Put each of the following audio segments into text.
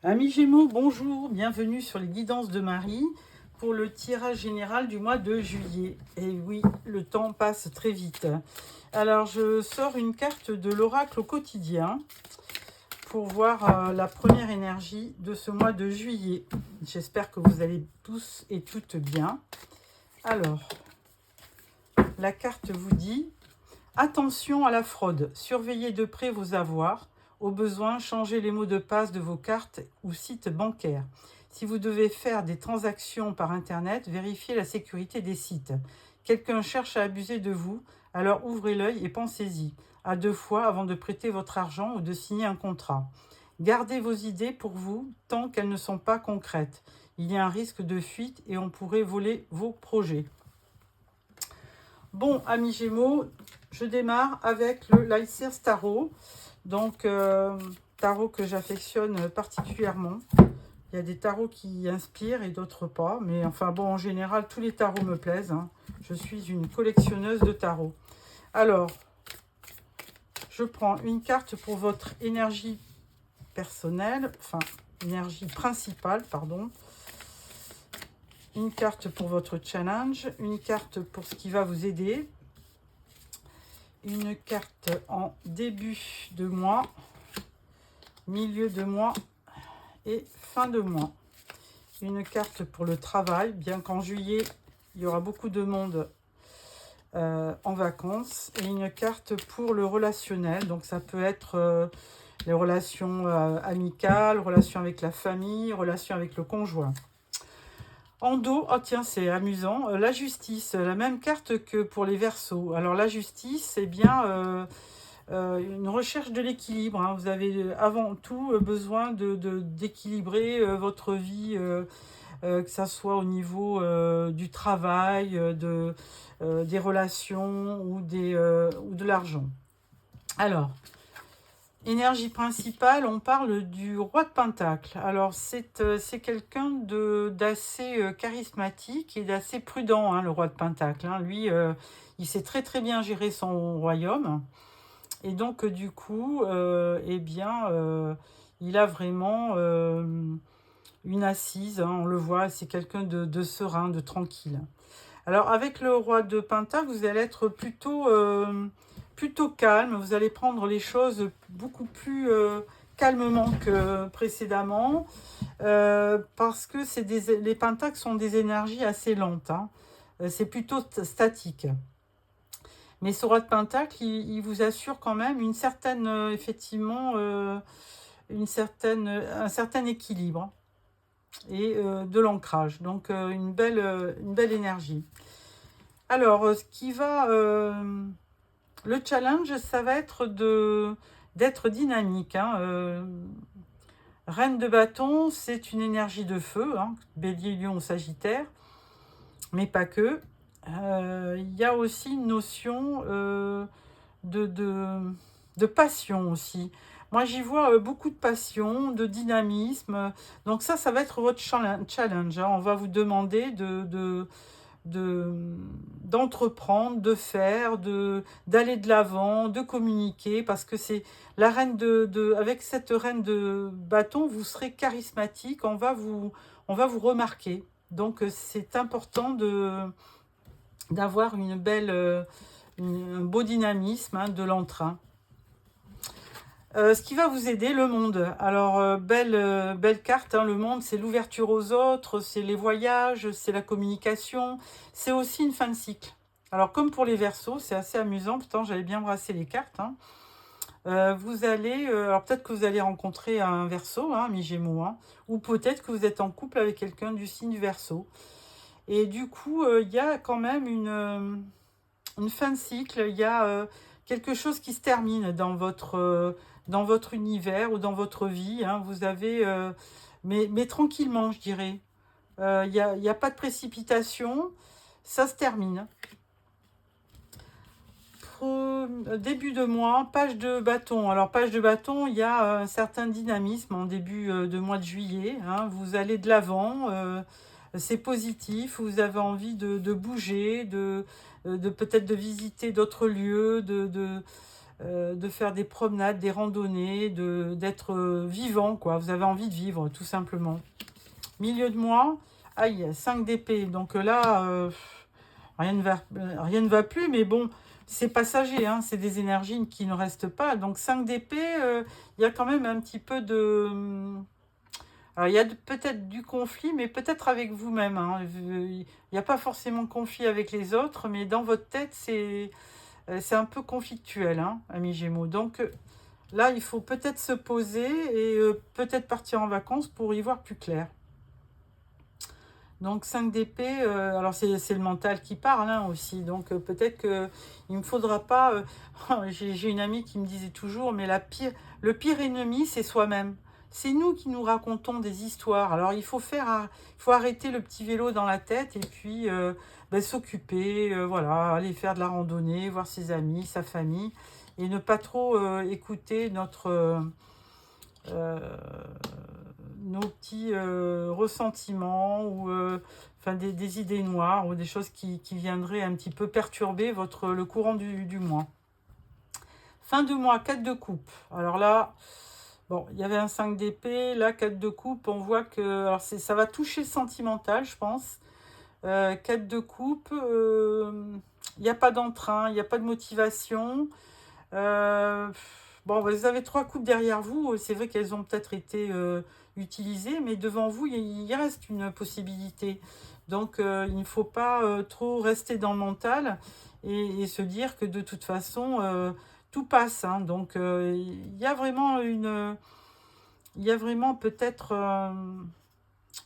Amis Gémeaux, bonjour, bienvenue sur les guidances de Marie pour le tirage général du mois de juillet. Et oui, le temps passe très vite. Alors, je sors une carte de l'oracle au quotidien pour voir la première énergie de ce mois de juillet. J'espère que vous allez tous et toutes bien. Alors, la carte vous dit « Attention à la fraude, surveillez de près vos avoirs. Au besoin, changez les mots de passe de vos cartes ou sites bancaires. Si vous devez faire des transactions par Internet, vérifiez la sécurité des sites. Quelqu'un cherche à abuser de vous, alors ouvrez l'œil et pensez-y à deux fois avant de prêter votre argent ou de signer un contrat. Gardez vos idées pour vous tant qu'elles ne sont pas concrètes. Il y a un risque de fuite et on pourrait voler vos projets. » Bon, amis Gémeaux, je démarre avec le Lycée Tarot. Donc, tarot que j'affectionne particulièrement. Il y a des tarots qui inspirent et d'autres pas. Mais enfin bon, en général, tous les tarots me plaisent. Je suis une collectionneuse de tarots. Alors, je prends une carte pour votre énergie personnelle. Enfin, énergie principale, pardon. Une carte pour votre challenge. Une carte pour ce qui va vous aider. Une carte en début de mois. Milieu de mois et fin de mois. Une carte pour le travail, bien qu'en juillet, il y aura beaucoup de monde en vacances. Et une carte pour le relationnel, donc ça peut être les relations amicales, relations avec la famille, relations avec le conjoint. En dos, oh tiens, c'est amusant, la justice, la même carte que pour les Verseaux. Alors la justice, c'est bien... une recherche de l'équilibre. Vous avez avant tout besoin d'équilibrer votre vie, que ça soit au niveau du travail, des relations ou de l'argent. Alors, énergie principale, on parle du roi de Pentacle. Alors, c'est quelqu'un d'assez charismatique et d'assez prudent, le roi de Pentacle. Lui, il sait très très bien gérer son royaume. Et donc, du coup, il a vraiment une assise. On le voit, c'est quelqu'un de serein, de tranquille. Alors, avec le roi de Pentacle, vous allez être plutôt calme. Vous allez prendre les choses beaucoup plus calmement que précédemment. Parce que les Pentacles sont des énergies assez lentes. C'est plutôt statique. Mais ce roi de Pentacle, il vous assure quand même une certaine, un certain équilibre et de l'ancrage. Donc une belle énergie. Alors, le challenge, ça va être d'être dynamique. Reine de bâton, c'est une énergie de feu, Bélier, Lion, Sagittaire, mais pas que. Il y a aussi une notion de passion aussi. Moi, j'y vois beaucoup de passion, de dynamisme. Donc ça va être votre challenge. On va vous demander d'entreprendre, de faire, d'aller de l'avant, de communiquer, parce que c'est la reine avec cette reine de bâton, vous serez charismatique, on va vous remarquer. Donc c'est important d'avoir un beau dynamisme, de l'entrain. Ce qui va vous aider, le monde. Alors, belle carte, le monde, c'est l'ouverture aux autres, c'est les voyages, c'est la communication, c'est aussi une fin de cycle. Alors, comme pour les Verseaux, c'est assez amusant, pourtant j'avais bien brassé les cartes. Vous allez, alors peut-être que vous allez rencontrer un Verseau, mi-Gémeaux, ou peut-être que vous êtes en couple avec quelqu'un du signe Verseau. Et du coup, il y a quand même une fin de cycle, il y a quelque chose qui se termine dans votre univers ou dans votre vie. Vous avez, mais tranquillement, je dirais. Il n'y a pas de précipitation, ça se termine. Début de mois, page de bâton. Alors, page de bâton, il y a un certain dynamisme en début de mois de juillet. Vous allez de l'avant, c'est positif, vous avez envie de bouger, de peut-être de visiter d'autres lieux, de faire des promenades, des randonnées, d'être vivant, quoi. Vous avez envie de vivre, tout simplement. Milieu de mois, aïe, 5 d'épée. Donc là, rien ne va plus, mais bon, c'est passager, hein, c'est des énergies qui ne restent pas. Donc 5 d'épée, il y a quand même un petit peu de... Alors, il y a peut-être du conflit, mais peut-être avec vous-même, hein. Il n'y a pas forcément de conflit avec les autres, mais dans votre tête, c'est un peu conflictuel, hein, amis Gémeaux. Donc là, il faut peut-être se poser et peut-être partir en vacances pour y voir plus clair. Donc 5 d'épée, alors c'est le mental qui parle, hein, aussi. Donc peut-être qu'il ne me faudra pas... j'ai une amie qui me disait toujours, mais le pire ennemi, c'est soi-même. C'est nous qui nous racontons des histoires. Alors il faut arrêter le petit vélo dans la tête et puis s'occuper, voilà, aller faire de la randonnée, voir ses amis, sa famille, et ne pas trop écouter nos petits ressentiments ou des idées noires ou des choses qui viendraient un petit peu perturber le courant du mois. Fin de mois, 4 de coupe. Alors là, bon, il y avait un 5 d'épée, là 4 de coupe, on voit que alors ça va toucher le sentimental, je pense. 4 de coupe, il n'y a pas d'entrain, il n'y a pas de motivation. Bon, vous avez 3 coupes derrière vous. C'est vrai qu'elles ont peut-être été utilisées, mais devant vous, il reste une possibilité. Donc, il ne faut pas trop rester dans le mental et se dire que de toute façon, tout passe, hein. Donc, il y a vraiment peut-être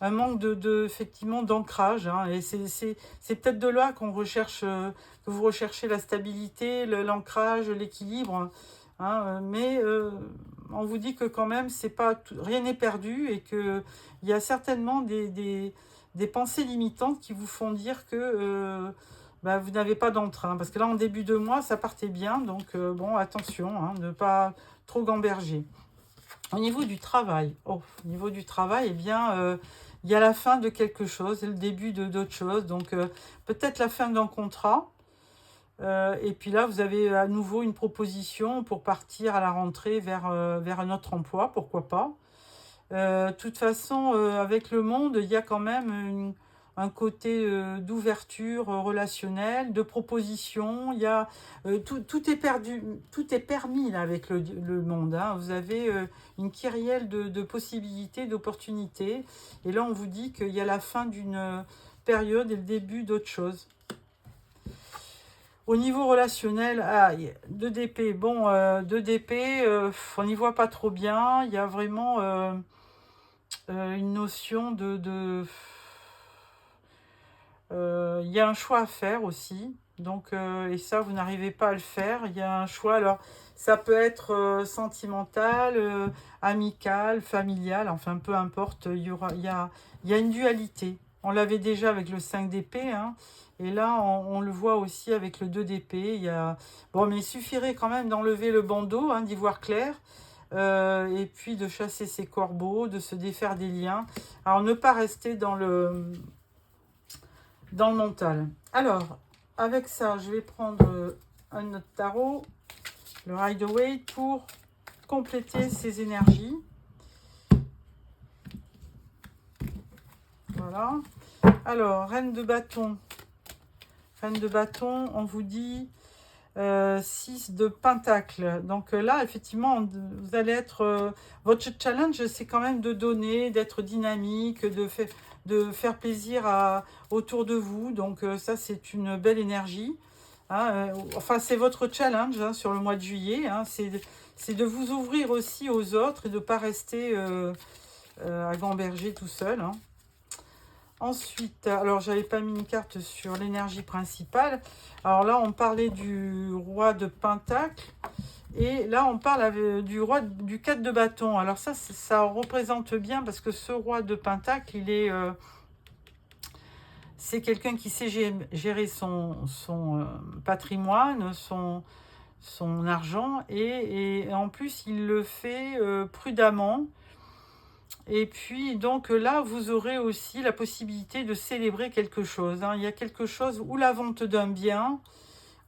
un manque effectivement d'ancrage, hein. Et c'est peut-être de là qu'on recherche, que vous recherchez la stabilité, l'ancrage, l'équilibre. Hein, mais on vous dit que quand même, rien n'est perdu et qu'il y a certainement des pensées limitantes qui vous font dire que vous n'avez pas d'entrain. Parce que là, en début de mois, ça partait bien. Donc, bon, attention, hein, ne pas trop gamberger. Au niveau du travail, eh bien, il y a la fin de quelque chose, le début d'autre chose. Donc, peut-être la fin d'un contrat. Et puis là, vous avez à nouveau une proposition pour partir à la rentrée vers un autre emploi, pourquoi pas. De toute façon, avec le monde, il y a quand même un côté d'ouverture relationnelle, de proposition. Il y a, tout est perdu, tout est permis là, avec le monde, hein. Vous avez une kyrielle de possibilités, d'opportunités. Et là, on vous dit qu'il y a la fin d'une période et le début d'autre chose. Au niveau relationnel, 2 d'épée. Bon, 2 d'épée, on n'y voit pas trop bien. Il y a vraiment une notion il y a un choix à faire aussi. Donc, et ça, vous n'arrivez pas à le faire. Il y a un choix. Alors, ça peut être sentimental, amical, familial. Enfin, peu importe. Il y a une dualité. On l'avait déjà avec le 5 d'épée, hein. Et là, on le voit aussi avec le 2 d'épée. Bon, mais il suffirait quand même d'enlever le bandeau, hein, d'y voir clair. Et puis de chasser ses corbeaux, de se défaire des liens. Alors, ne pas rester dans le mental. Alors, avec ça, je vais prendre un autre tarot, le Rider-Waite, pour compléter ces énergies. Voilà. Alors, Reine de bâton. Reine de bâton, on vous dit 6 de pentacle. Donc là, effectivement, vous allez être... votre challenge, c'est quand même de donner, d'être dynamique, de faire plaisir autour de vous. Donc ça, c'est une belle énergie. Hein, enfin, c'est votre challenge, hein, sur le mois de juillet. Hein, c'est de vous ouvrir aussi aux autres et de ne pas rester à gamberger tout seul. Hein. Ensuite, alors j'avais pas mis une carte sur l'énergie principale. Alors là, on parlait du roi de pentacle. Et là, on parle du 4 de bâton. Alors ça représente bien parce que ce roi de pentacle, c'est quelqu'un qui sait gérer son patrimoine, son argent. Et en plus, il le fait prudemment. Et puis, donc là, vous aurez aussi la possibilité de célébrer quelque chose. Hein. Il y a quelque chose, ou la vente d'un bien,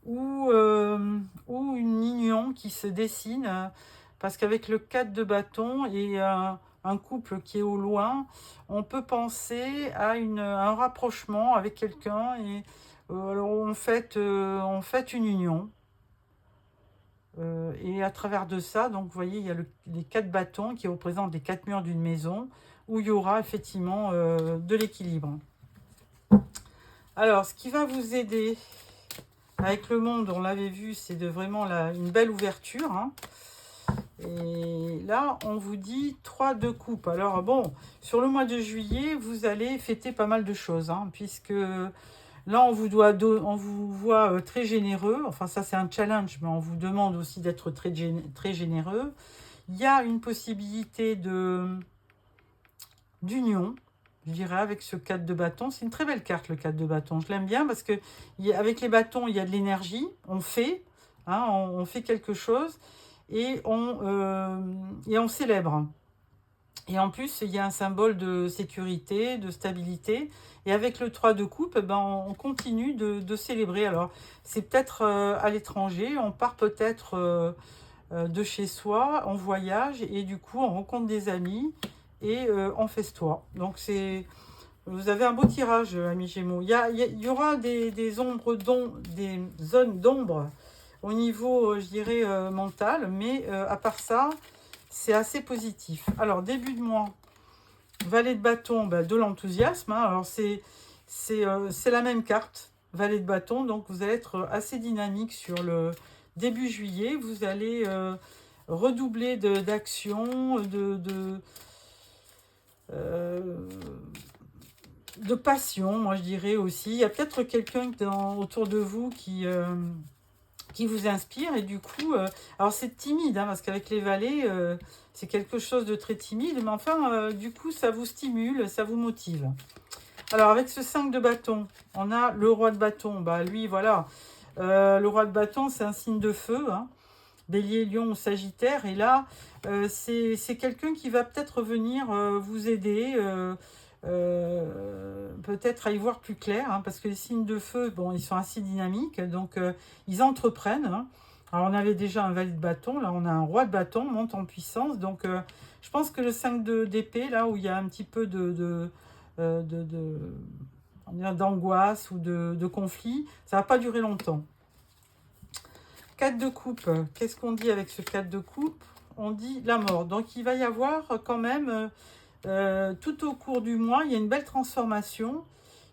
ou une union qui se dessine, parce qu'avec le 4 de bâton et un couple qui est au loin, on peut penser à un rapprochement avec quelqu'un et alors on fait une union. Et à travers de ça, donc vous voyez, il y a les 4 bâtons qui représentent les 4 murs d'une maison où il y aura effectivement de l'équilibre. Alors, ce qui va vous aider avec le monde, on l'avait vu, c'est vraiment une belle ouverture. Hein. Et là, on vous dit 3 de coupe. Alors bon, sur le mois de juillet, vous allez fêter pas mal de choses, hein, puisque là, on vous voit très généreux. Enfin, ça, c'est un challenge, mais on vous demande aussi d'être très généreux. Il y a une possibilité d'union, je dirais, avec ce 4 de bâton. C'est une très belle carte, le 4 de bâton. Je l'aime bien parce que avec les bâtons, il y a de l'énergie. On fait, hein, on fait quelque chose et on célèbre. Et en plus, il y a un symbole de sécurité, de stabilité. Et avec le 3 de coupe, ben, on continue de célébrer. Alors, c'est peut-être à l'étranger, on part peut-être de chez soi, on voyage, et du coup, on rencontre des amis, et on festoie. Donc, vous avez un beau tirage, amis Gémeaux. Il y aura des ombres, des zones d'ombre au niveau, je dirais, mental, mais à part ça, c'est assez positif. Alors, début de mois, valet de bâton, bah, de l'enthousiasme. Hein. Alors, c'est la même carte, valet de bâton. Donc, vous allez être assez dynamique sur le début juillet. Vous allez redoubler d'action, de passion, moi je dirais aussi. Il y a peut-être quelqu'un autour de vous qui vous inspire et du coup, alors c'est timide, hein, parce qu'avec les valets, c'est quelque chose de très timide, mais enfin, du coup, ça vous stimule, ça vous motive. Alors, avec ce 5 de bâton, on a le roi de bâton. Bah, lui, voilà, le roi de bâton, c'est un signe de feu, hein, Bélier, Lion ou Sagittaire, et là, c'est quelqu'un qui va peut-être venir vous aider, peut-être à y voir plus clair, hein, parce que les signes de feu, bon, ils sont assez dynamiques, donc ils entreprennent. Hein. Alors, on avait déjà un valet de bâton, là, on a un roi de bâton, monte en puissance, donc je pense que le 5 d'épée, là, où il y a un petit peu d'angoisse ou de conflit, ça va pas durer longtemps. 4 de coupe, qu'est-ce qu'on dit avec ce 4 de coupe? On dit la mort. Donc, il va y avoir quand même... tout au cours du mois, il y a une belle transformation,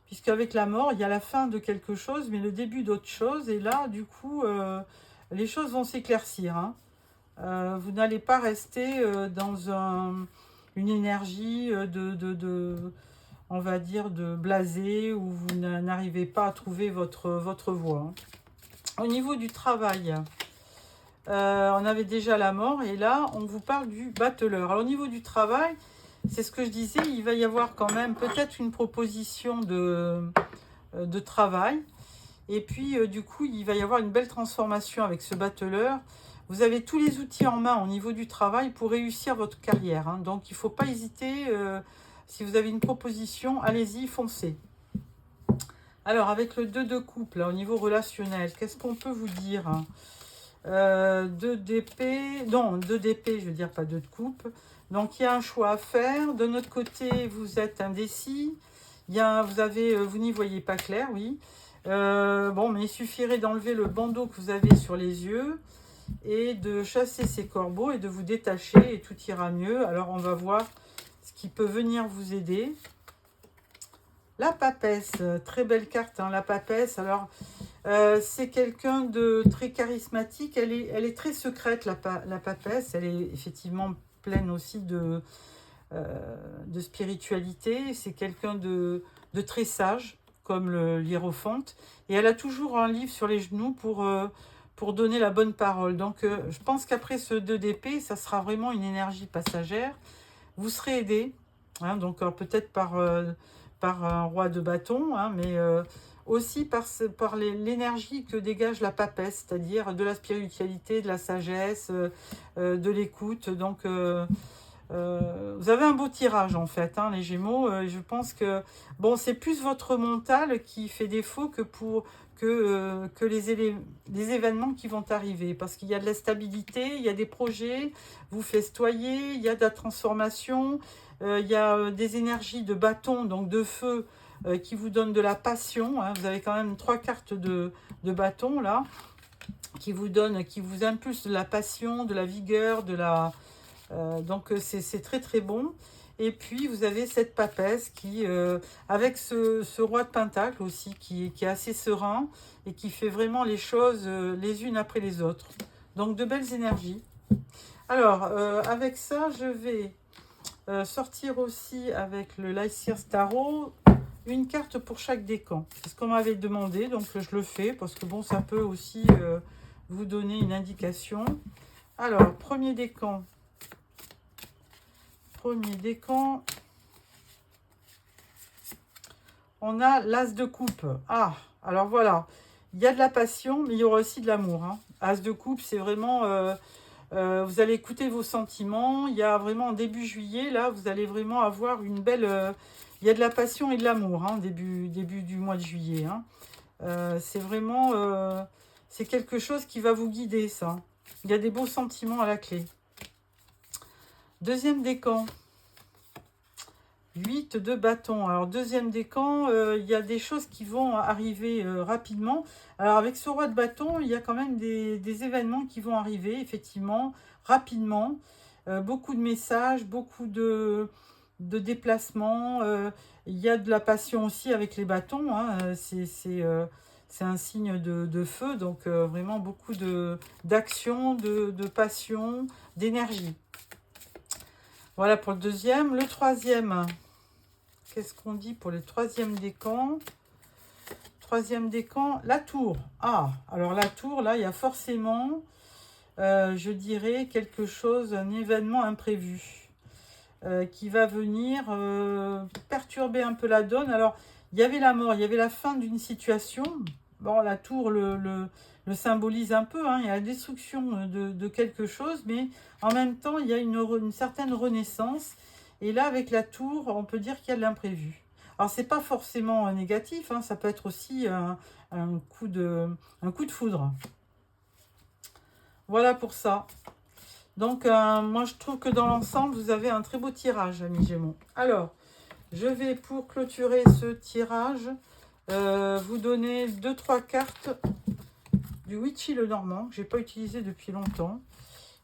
puisqu'avec la mort, il y a la fin de quelque chose, mais le début d'autre chose. Et là, du coup, les choses vont s'éclaircir. Hein. Vous n'allez pas rester dans une énergie on va dire, de blasé, où vous n'arrivez pas à trouver votre voie. Hein. Au niveau du travail, on avait déjà la mort, et là, on vous parle du battleur. Alors, au niveau du travail, c'est ce que je disais, il va y avoir quand même peut-être une proposition de travail. Et puis, du coup, il va y avoir une belle transformation avec ce battleur. Vous avez tous les outils en main au niveau du travail pour réussir votre carrière. Hein. Donc, il ne faut pas hésiter. Si vous avez une proposition, allez-y, foncez. Alors, avec le 2 de coupe, là, au niveau relationnel, qu'est-ce qu'on peut vous dire? 2 d'épée, non, 2 d'épée, je veux dire, pas 2 de coupe. Donc, il y a un choix à faire. De notre côté, vous êtes indécis. Vous n'y voyez pas clair, oui. Bon, mais il suffirait d'enlever le bandeau que vous avez sur les yeux et de chasser ces corbeaux et de vous détacher et tout ira mieux. Alors, on va voir ce qui peut venir vous aider. La papesse, très belle carte, hein, la papesse. Alors, c'est quelqu'un de très charismatique. Elle est très secrète, la papesse. Elle est effectivement pleine aussi de spiritualité. C'est quelqu'un de très sage, comme l'hiérophante. Et elle a toujours un livre sur les genoux pour donner la bonne parole. Donc, je pense qu'après ce 2 d'épée, ça sera vraiment une énergie passagère. Vous serez aidé, hein, donc peut-être par un roi de bâton, hein, mais aussi par l'énergie que dégage la papesse, c'est-à-dire de la spiritualité, de la sagesse, de l'écoute. Donc, Vous avez un beau tirage en fait, hein, les Gémeaux. Je pense que bon, c'est plus votre mental qui fait défaut que les événements qui vont arriver. Parce qu'il y a de la stabilité, il y a des projets, vous festoyez, il y a de la transformation, il y a des énergies de bâton, donc de feu, qui vous donnent de la passion. Hein. Vous avez quand même 3 cartes de bâton là, qui vous impulsent de la passion, de la vigueur, donc c'est très très bon. Et puis vous avez cette papesse qui, avec ce roi de pentacle aussi, qui est assez serein et qui fait vraiment les choses les unes après les autres. Donc de belles énergies. Alors avec ça, je vais sortir aussi avec le Lycir Tarot une carte pour chaque décan. C'est ce qu'on m'avait demandé, donc je le fais parce que bon, ça peut aussi vous donner une indication. Alors, premier décan. On a l'As de coupe. Ah, alors voilà. Il y a de la passion, mais il y aura aussi de l'amour. Hein. As de coupe, c'est vraiment... vous allez écouter vos sentiments. Il y a vraiment début juillet, là, vous allez vraiment avoir une belle... il y a de la passion et de l'amour, hein, début du mois de juillet. Hein. C'est vraiment... c'est quelque chose qui va vous guider, ça. Il y a des beaux sentiments à la clé. Deuxième décan. 8 de bâton. Alors, deuxième décan, il y a des choses qui vont arriver rapidement. Alors, avec ce roi de bâton, il y a quand même des événements qui vont arriver, effectivement, rapidement. Beaucoup de messages, beaucoup de déplacements. Il y a de la passion aussi avec les bâtons. Hein. C'est un signe de feu, donc vraiment beaucoup d'action, de passion, d'énergie. Voilà pour le deuxième. Le troisième, qu'est-ce qu'on dit pour le troisième décan? Troisième décan, la tour. Ah, alors la tour, là, il y a forcément, je dirais, quelque chose, un événement imprévu qui va venir perturber un peu la donne. Alors, il y avait la mort, il y avait la fin d'une situation. Bon, la tour le symbolise un peu, hein. Il y a la destruction de quelque chose, mais en même temps, il y a une certaine renaissance. Et là, avec la tour, on peut dire qu'il y a de l'imprévu. Alors, c'est pas forcément négatif, hein, ça peut être aussi un coup de foudre. Voilà pour ça. Donc, moi, je trouve que dans l'ensemble, vous avez un très beau tirage, amis Gémeaux. Alors, je vais, pour clôturer ce tirage, vous donner 2-3 cartes du Witchy le Normand, que je n'ai pas utilisé depuis longtemps.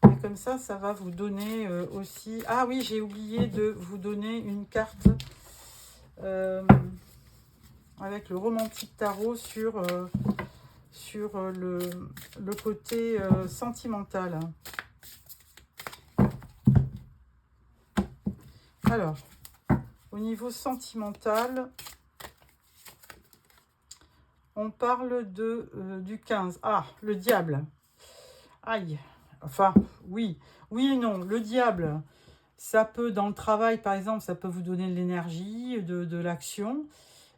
Et comme ça, ça va vous donner aussi... Ah oui, j'ai oublié de vous donner une carte avec le Romantique Tarot sur le côté sentimental. Alors, au niveau sentimental, on parle du 15. Ah, le diable. Aïe. Enfin, oui. Oui et non. Le diable, ça peut, dans le travail, par exemple, ça peut vous donner de l'énergie, de l'action.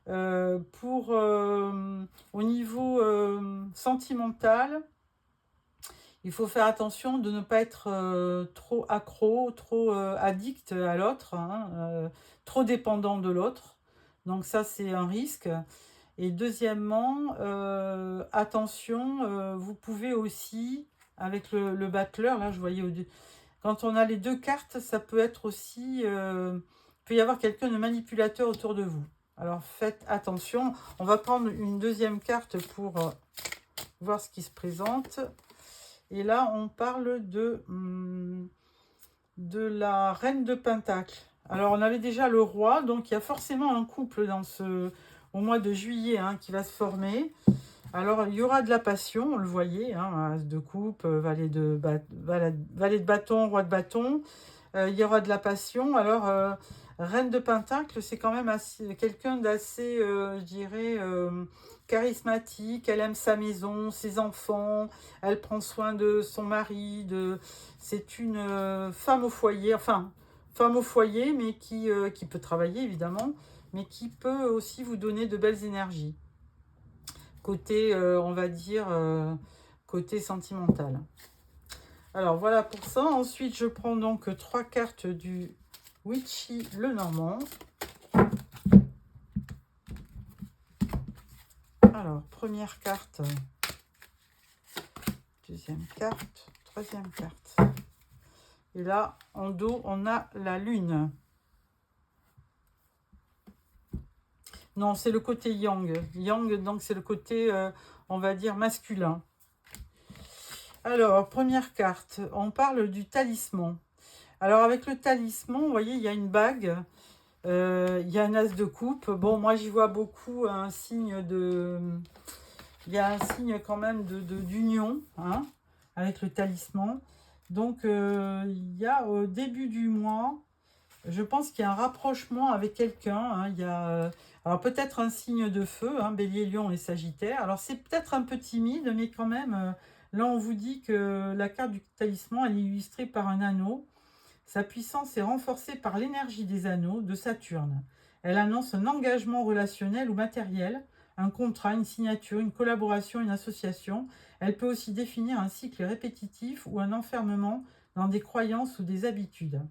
Au niveau sentimental, il faut faire attention de ne pas être trop accro, trop addict à l'autre, hein, trop dépendant de l'autre. Donc ça, c'est un risque. Et deuxièmement, attention, vous pouvez aussi, avec le battleur, là, je voyais, quand on a les deux cartes, ça peut être aussi, il peut y avoir quelqu'un de manipulateur autour de vous. Alors faites attention. On va prendre une deuxième carte pour voir ce qui se présente. Et là, on parle de la reine de Pentacle. Alors, on avait déjà le roi, donc il y a forcément un couple au mois de juillet, hein, qui va se former. Alors, il y aura de la passion, on le voyait, hein, as de coupe, valet de bâton, roi de bâton. Il y aura de la passion. Alors, reine de Pentacle, c'est quand même quelqu'un d'assez, je dirais, charismatique. Elle aime sa maison, ses enfants. Elle prend soin de son mari. C'est une femme au foyer, enfin, femme au foyer, mais qui peut travailler, évidemment, mais qui peut aussi vous donner de belles énergies. Côté, on va dire, côté sentimental. Alors, voilà pour ça. Ensuite, je prends donc 3 cartes du Witchy Lenormand. Alors, première carte, deuxième carte, troisième carte. Et là, en dos, on a la lune. Non, c'est le côté yang. Yang, donc, c'est le côté, on va dire, masculin. Alors, première carte, on parle du talisman. Alors, avec le talisman, vous voyez, il y a une bague. Il y a un as de coupe. Bon, moi, j'y vois beaucoup un signe de... Il y a un signe quand même d'union, hein, avec le talisman. Donc, il y a au début du mois, je pense qu'il y a un rapprochement avec quelqu'un. Hein, il y a, alors, peut-être un signe de feu, hein, Bélier, Lion et Sagittaire. Alors, c'est peut-être un peu timide, mais quand même, là, on vous dit que la carte du talisman, elle est illustrée par un anneau. Sa puissance est renforcée par l'énergie des anneaux de Saturne. Elle annonce un engagement relationnel ou matériel, un contrat, une signature, une collaboration, une association. Elle peut aussi définir un cycle répétitif ou un enfermement dans des croyances ou des habitudes.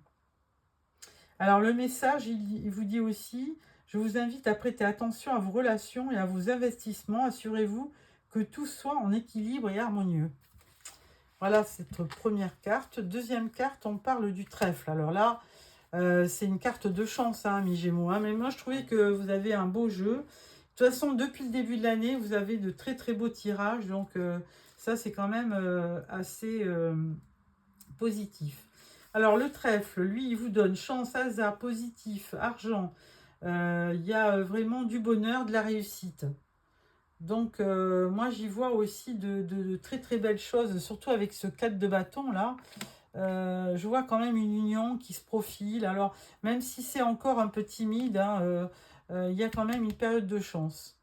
Alors le message, il vous dit aussi, je vous invite à prêter attention à vos relations et à vos investissements. Assurez-vous que tout soit en équilibre et harmonieux. Voilà cette première carte. Deuxième carte, on parle du trèfle. Alors là, c'est une carte de chance, hein, mes Gémeaux. Hein, mais moi, je trouvais que vous avez un beau jeu. De toute façon, depuis le début de l'année, vous avez de très très beaux tirages. Donc ça, c'est quand même assez positif. Alors le trèfle, lui, il vous donne chance, hasard, positif, argent. Il y a vraiment du bonheur, de la réussite. Donc, moi, j'y vois aussi de très très belles choses, surtout avec ce 4 de bâton là. Je vois quand même une union qui se profile. Alors, même si c'est encore un peu timide, hein, il y a quand même une période de chance.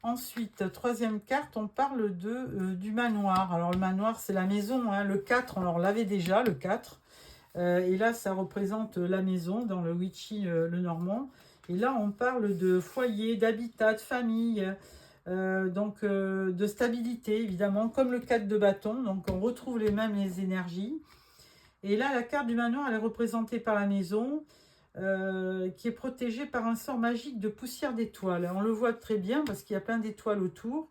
Ensuite, troisième carte, on parle du manoir. Alors, le manoir, c'est la maison, hein, le 4, on l'avait déjà, le 4. Et là, ça représente la maison dans le Witchy Lenormand. Et là, on parle de foyer, d'habitat, de famille, de stabilité, évidemment, comme le 4 de bâton. Donc, on retrouve les mêmes énergies. Et là, la carte du manoir, elle est représentée par la maison, qui est protégée par un sort magique de poussière d'étoiles. On le voit très bien parce qu'il y a plein d'étoiles autour.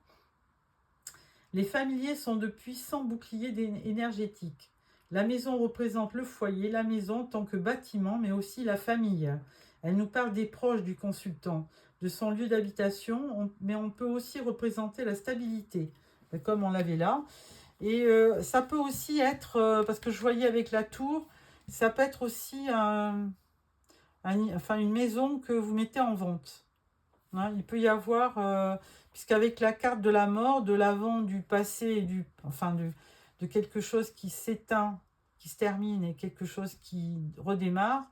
Les familiers sont de puissants boucliers énergétiques. La maison représente le foyer, la maison en tant que bâtiment, mais aussi la famille. Elle nous parle des proches du consultant, de son lieu d'habitation, mais on peut aussi représenter la stabilité, comme on l'avait là. Et ça peut aussi être, parce que je voyais avec la tour, ça peut être aussi une maison que vous mettez en vente. Hein, il peut y avoir, puisqu'avec la carte de la mort, de l'avant, du passé, et de quelque chose qui s'éteint, qui se termine, et quelque chose qui redémarre,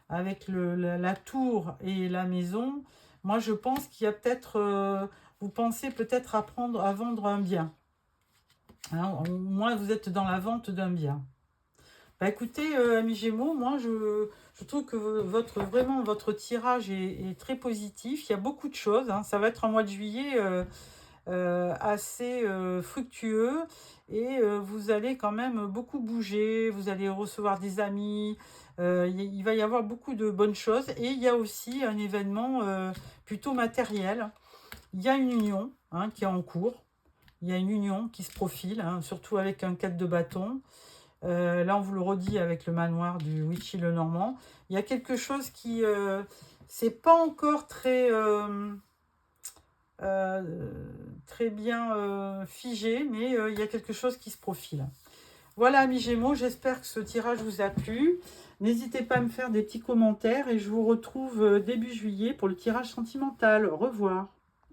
avec la tour et la maison, moi je pense qu'il y a peut-être, vous pensez peut-être à vendre un bien. Hein, au moins vous êtes dans la vente d'un bien. Bah écoutez, amis Gémeaux, moi je trouve que vraiment votre tirage est très positif. Il y a beaucoup de choses. Hein. Ça va être un mois de juillet assez fructueux et vous allez quand même beaucoup bouger. Vous allez recevoir des amis. Il va y avoir beaucoup de bonnes choses. Et il y a aussi un événement plutôt matériel. Il y a une union qui est en cours. Il y a une union qui se profile, hein, surtout avec un 4 de bâton. Là, on vous le redit avec le manoir du Witchy Lenormand. Il y a quelque chose qui... c'est pas encore très bien figé, mais il y a quelque chose qui se profile. Voilà, amis Gémeaux, j'espère que ce tirage vous a plu. N'hésitez pas à me faire des petits commentaires et je vous retrouve début juillet pour le tirage sentimental. Au revoir.